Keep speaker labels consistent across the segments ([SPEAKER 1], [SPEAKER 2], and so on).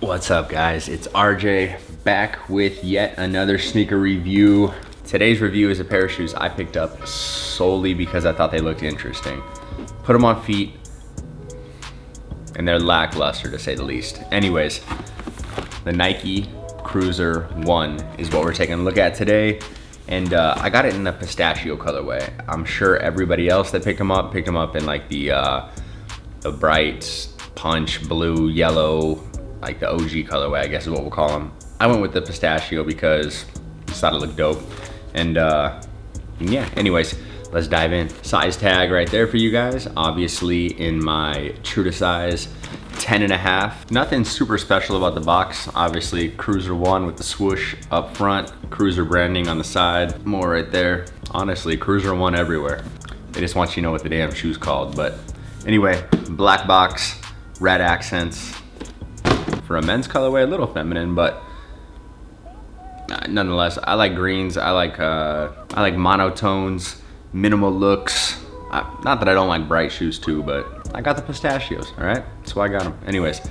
[SPEAKER 1] What's up, guys? It's RJ back with yet another sneaker review. Today's review is a pair of shoes I picked up solely because I thought they looked interesting. Put them on feet and they're lackluster, to say the least. Anyways, the Nike Cruzrone is what we're taking a look at today. And I got it in a pistachio colorway. I'm sure everybody else that picked them up in like the bright punch blue, yellow, like the OG colorway, I guess is what we'll call them. I went with the pistachio because I thought it looked dope. And yeah, anyways, let's dive in. Size tag right there for you guys. Obviously in my true to size 10.5. Nothing super special about the box. Obviously Cruzrone with the swoosh up front, Cruiser branding on the side, more right there. Honestly, Cruzrone everywhere. They just want you to know what the damn shoe's called. But anyway, black box, red accents. For a men's colorway, a little feminine, but nonetheless, I like greens. I like monotones, minimal looks. Not that I don't like bright shoes too, but I got the pistachios, all right? That's why I got them. Anyways,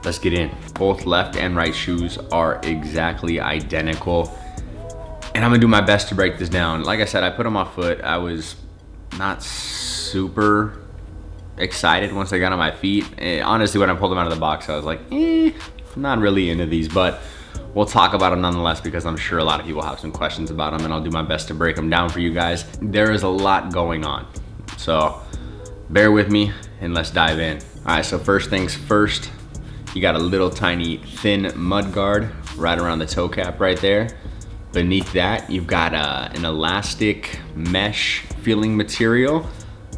[SPEAKER 1] let's get in. Both left and right shoes are exactly identical. And I'm gonna do my best to break this down. Like I said, I put them off foot. I was not super excited once I got on my feet. Honestly, when I pulled them out of the box, I was like, I'm not really into these, but we'll talk about them nonetheless because I'm sure a lot of people have some questions about them and I'll do my best to break them down for you guys. There is a lot going on, so bear with me and let's dive in. All right, so first things first, you got a little tiny thin mud guard right around the toe cap right there. Beneath that, you've got an elastic mesh feeling material.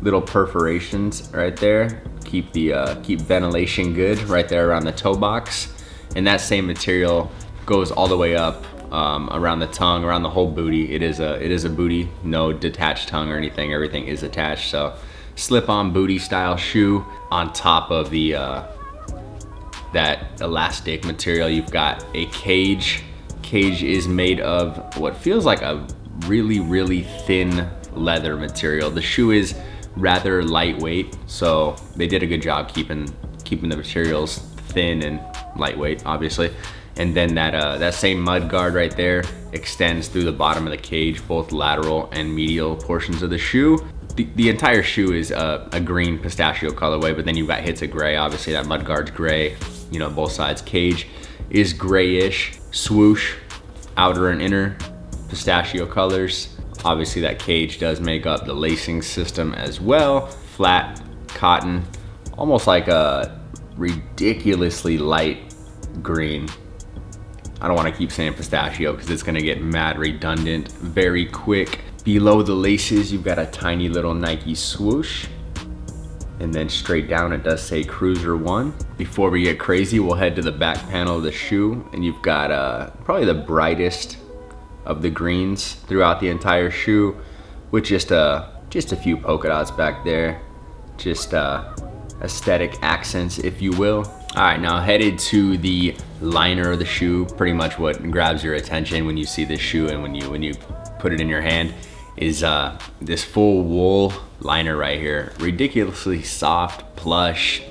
[SPEAKER 1] Little perforations right there. Keep ventilation good right there around the toe box. And that same material goes all the way up around the tongue, around the whole booty. It is a booty, no detached tongue or anything. Everything is attached. So slip-on booty style shoe. On top of the that elastic material, you've got a cage. Cage is made of what feels like a really thin leather material. The shoe is rather lightweight, so they did a good job keeping the materials thin and lightweight, obviously. And then that same mud guard right there extends through the bottom of the cage, both lateral and medial portions of the shoe. The entire shoe is a green pistachio colorway, but then you've got hits of gray. Obviously that mud guard's gray, you know, both sides. Cage is grayish, swoosh, outer and inner pistachio colors. Obviously that cage does make up the lacing system as well. Flat cotton, almost like a ridiculously light green. I don't want to keep saying pistachio because it's gonna get mad redundant very quick. Below the laces, you've got a tiny little Nike swoosh. And then straight down, it does say Cruzrone. Before we get crazy, we'll head to the back panel of the shoe, and you've got probably the brightest of the greens throughout the entire shoe, with just a few polka dots back there, just aesthetic accents, if you will. All right, now headed to the liner of the shoe. Pretty much what grabs your attention when you see this shoe and when you put it in your hand is this full wool liner right here. Ridiculously soft, plush.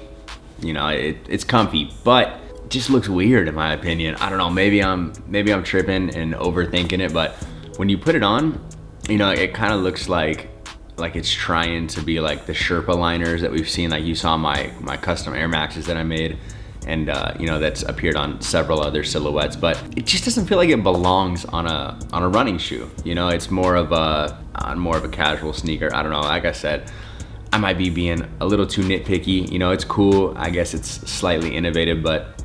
[SPEAKER 1] You know, it's comfy, but just looks weird in my opinion. I don't know, maybe I'm tripping and overthinking it, but when you put it on, you know, it kind of looks like it's trying to be like the Sherpa liners that we've seen, like you saw my custom Air Maxes that I made, and you know, that's appeared on several other silhouettes, but it just doesn't feel like it belongs on a running shoe. You know, it's more of a casual sneaker. I don't know, like I said, I might be being a little too nitpicky. You know, it's cool, I guess it's slightly innovative, but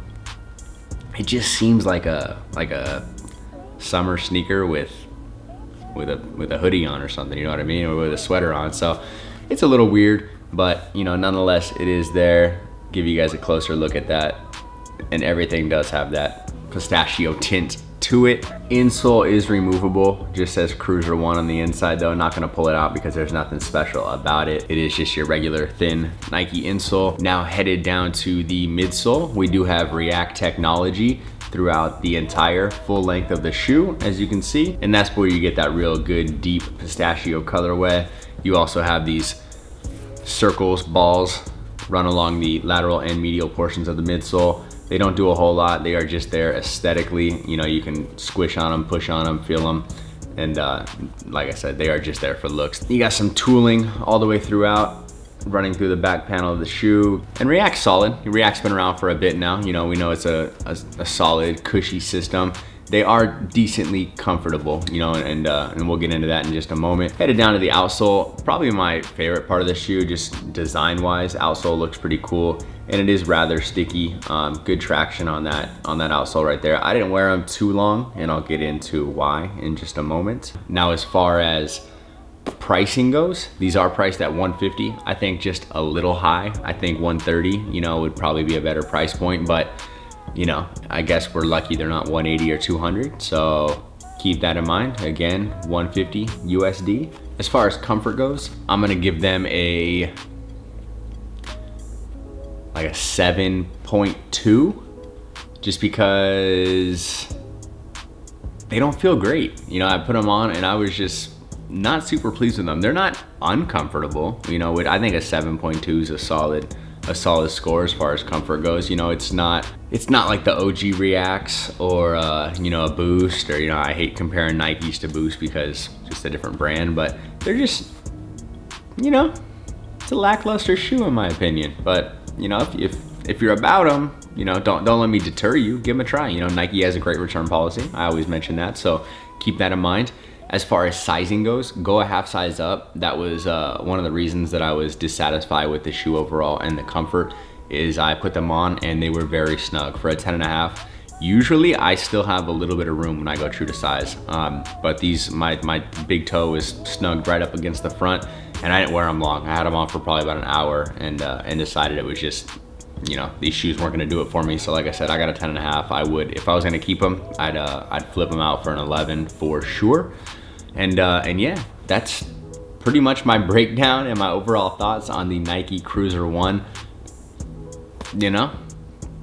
[SPEAKER 1] it just seems like a summer sneaker with a hoodie on or something, you know what I mean? Or with a sweater on. So it's a little weird, but you know, nonetheless, it is there. Give you guys a closer look at that. And everything does have that pistachio tint to it. Insole is removable, just says Cruzrone on the inside though. Not gonna pull it out because there's nothing special about it. It is just your regular thin Nike insole. Now headed down to the midsole, we do have React technology throughout the entire full length of the shoe, as you can see. And that's where you get that real good deep pistachio colorway. You also have these circles, balls, run along the lateral and medial portions of the midsole. They don't do a whole lot. They are just there aesthetically. You know, you can squish on them, push on them, feel them. And like I said, they are just there for looks. You got some tooling all the way throughout, running through the back panel of the shoe. And React's solid. React's been around for a bit now. You know, we know it's a solid, cushy system. They are decently comfortable, you know, and we'll get into that in just a moment. Headed down to the outsole, probably my favorite part of the shoe, just design-wise. Outsole looks pretty cool, and it is rather sticky. Good traction on that outsole right there. I didn't wear them too long, and I'll get into why in just a moment. Now, as far as pricing goes, these are priced at $150. I think just a little high. I think $130, you know, would probably be a better price point, but you know, I guess we're lucky they're not 180 or 200. So keep that in mind. Again, 150 USD. As far as comfort goes, I'm gonna give them like a 7.2, just because they don't feel great. You know, I put them on and I was just not super pleased with them. They're not uncomfortable. You know, I think a 7.2 is a solid score as far as comfort goes. You know, it's not like the OG Reacts or you know, a Boost, or, you know, I hate comparing Nikes to Boost because it's just a different brand, but they're just, you know, it's a lackluster shoe in my opinion. But you know, if you're about them, you know, don't let me deter you. Give them a try. You know, Nike has a great return policy. I always mention that, so keep that in mind. As far as sizing goes, go a half size up. That was one of the reasons that I was dissatisfied with the shoe overall, and the comfort is I put them on and they were very snug. For a 10.5, usually I still have a little bit of room when I go true to size. But these, my big toe is snugged right up against the front, and I didn't wear them long. I had them on for probably about an hour and decided it was just, you know, these shoes weren't gonna do it for me. So like I said, I got a 10.5. I would, if I was gonna keep them, I'd flip them out for an 11 for sure. And yeah, that's pretty much my breakdown and my overall thoughts on the Nike Cruiser 1. You know,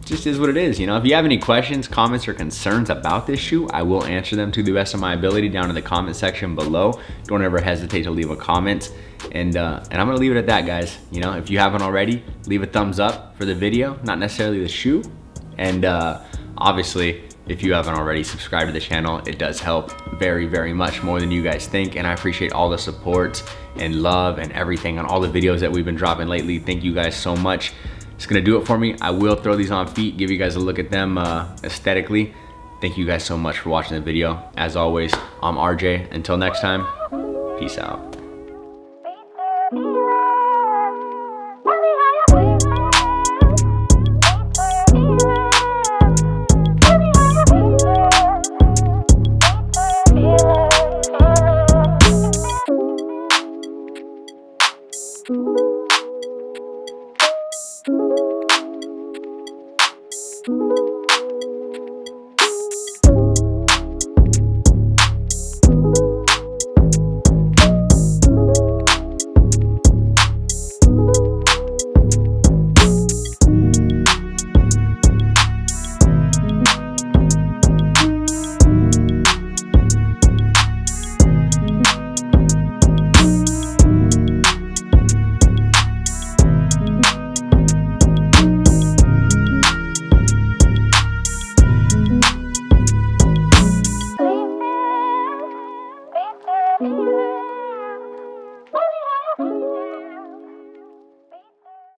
[SPEAKER 1] just is what it is. You know, if you have any questions, comments, or concerns about this shoe, I will answer them to the best of my ability down in the comment section below. Don't ever hesitate to leave a comment. And I'm gonna leave it at that, guys. You know, if you haven't already, leave a thumbs up for the video, not necessarily the shoe. And obviously, if you haven't already, subscribed to the channel. It does help very, very much, more than you guys think. And I appreciate all the support and love and everything on all the videos that we've been dropping lately. Thank you guys so much. It's gonna do it for me. I will throw these on feet, give you guys a look at them aesthetically. Thank you guys so much for watching the video. As always, I'm RJ. Until next time, peace out.
[SPEAKER 2] Thank you.